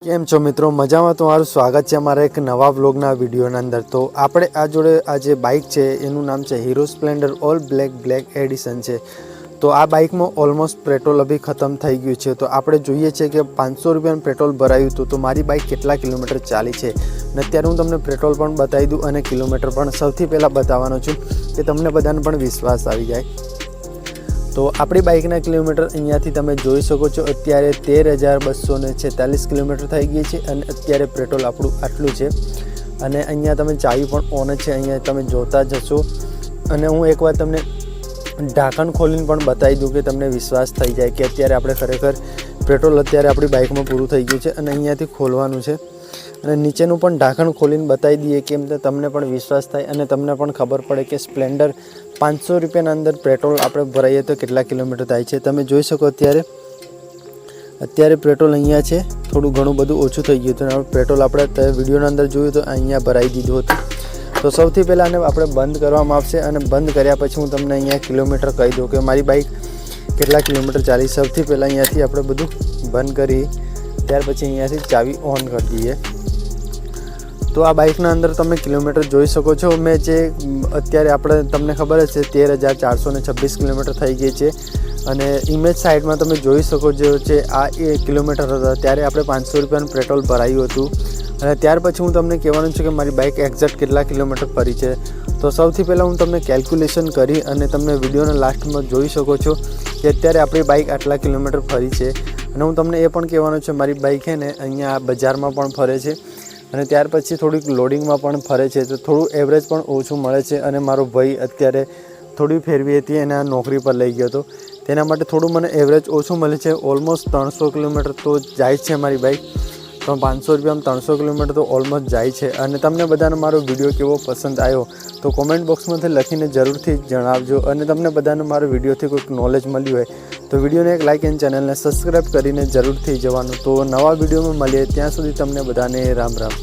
કેમ છો મિત્રો? મજામાં? તમારું સ્વાગત છે અમારા એક નવા વ્લોગના વિડીયોના અંદર। તો આપણે આ જોડે આ જે બાઇક છે એનું નામ છે hero Splendor all black addition છે। તો આ બાઇકમાં ઓલમોસ્ટ પેટ્રોલ અભી ખતમ થઈ ગયું છે। તો આપણે જોઈએ છે કે 500 રૂપિયાનું પેટ્રોલ ભરાયું હતું તો મારી બાઇક કેટલા કિલોમીટર ચાલી છે અને અત્યારે હું તમને પેટ્રોલ પણ બતાવી દઉં અને કિલોમીટર પણ સૌથી પહેલાં બતાવવાનો છું કે તમને બધાને પણ વિશ્વાસ આવી જાય। તો આપણી બાઇકના કિલોમીટર અહીંયાથી તમે જોઈ શકો છો અત્યારે 13,246 કિલોમીટર થઈ ગઈ છે અને અત્યારે પેટ્રોલ આપણું આટલું છે અને અહીંયા તમે ચાવી પણ ઓન છે, અહીંયા તમે જોતા જશો અને હું એકવાર તમને ઢાંકણ ખોલીને પણ બતાવી દઉં કે તમને વિશ્વાસ થઈ જાય કે અત્યારે આપણે ખરેખર પેટ્રોલ અત્યારે આપણી બાઇકમાં પૂરું થઈ ગયું છે અને અહીંયાથી ખોલવાનું છે અને નીચેનું પણ ઢાંકણ ખોલીને બતાવી દઈએ કેમ તો તમને પણ વિશ્વાસ થાય અને તમને પણ ખબર પડે કે સ્પ્લેન્ડર 500 રૂપિયાના અંદર પેટ્રોલ આપણે ભરાઈએ તો કેટલા કિલોમીટર થાય છે। તમે જોઈ શકો અત્યારે પેટ્રોલ અહીંયા છે, થોડું ઘણું બધું ઓછું થઈ ગયું હતું। પેટ્રોલ આપણે વિડીયોના અંદર જોયું તો અહીંયા ભરાઈ દીધું હતું। તો સૌથી પહેલાં આને આપણે બંધ કરવામાં આવશે અને બંધ કર્યા પછી હું તમને અહીંયા કિલોમીટર કહી દઉં કે મારી બાઇક કેટલા કિલોમીટર ચાલી। સૌથી પહેલાં અહીંયાથી આપણે બધું બંધ કરી ત્યાર પછી અહીંયાથી ચાવી ઓન કરી દઈએ। તો આ બાઇકના અંદર તમે કિલોમીટર જોઈ શકો છો। મેં જે અત્યારે આપણે તમને ખબર જ છે 13,426 કિલોમીટર થઈ ગઈ છે અને ઇમેજ સાઇડમાં તમે જોઈ શકો છો છે આ એ કિલોમીટર હતા ત્યારે આપણે 500 રૂપિયાનું પેટ્રોલ ભરાયું હતું અને ત્યાર પછી હું તમને કહેવાનું છું કે મારી બાઇક એક્ઝેક્ટ કેટલા કિલોમીટર ફરી છે। તો સૌથી પહેલાં હું તમને કેલ્ક્યુલેશન કરી અને તમને વિડીયોના લાસ્ટમાં જોઈ શકો છો કે અત્યારે આપણી બાઇક આટલા કિલોમીટર ફરી છે અને હું તમને એ પણ કહેવાનું છે મારી બાઇક છે ને અહીંયા બજારમાં પણ ફરે છે અને ત્યાર પછી થોડીક લોડિંગમાં પણ ફરે છે તો થોડું એવરેજ પણ ઓછું મળે છે અને મારો ભાઈ અત્યારે થોડી ફેરવી હતી એને નોકરી પર લઈ ગયો હતો તેના માટે થોડું મને એવરેજ ઓછું મળે છે। ઓલમોસ્ટ 300 કિલોમીટર તો જાય છે મારી બાઇક, તો 500 રૂપિયામાં 300 કિલોમીટર તો ઓલમોસ્ટ જાય છે અને તમને બધાને મારો વિડીયો કેવો પસંદ આવ્યો તો કોમેન્ટ બોક્સમાંથી લખીને જરૂરથી જણાવજો અને તમને બધાને મારો વિડીયોથી કોઈક નોલેજ મળ્યું હોય તો વિડીયોને એક લાઇક અને ચેનલને સબસ્ક્રાઈબ કરીને જરૂરથી જવાનું। તો નવા વિડીયોમાં મળીએ, ત્યાં સુધી તમને બધાને રામ રામ।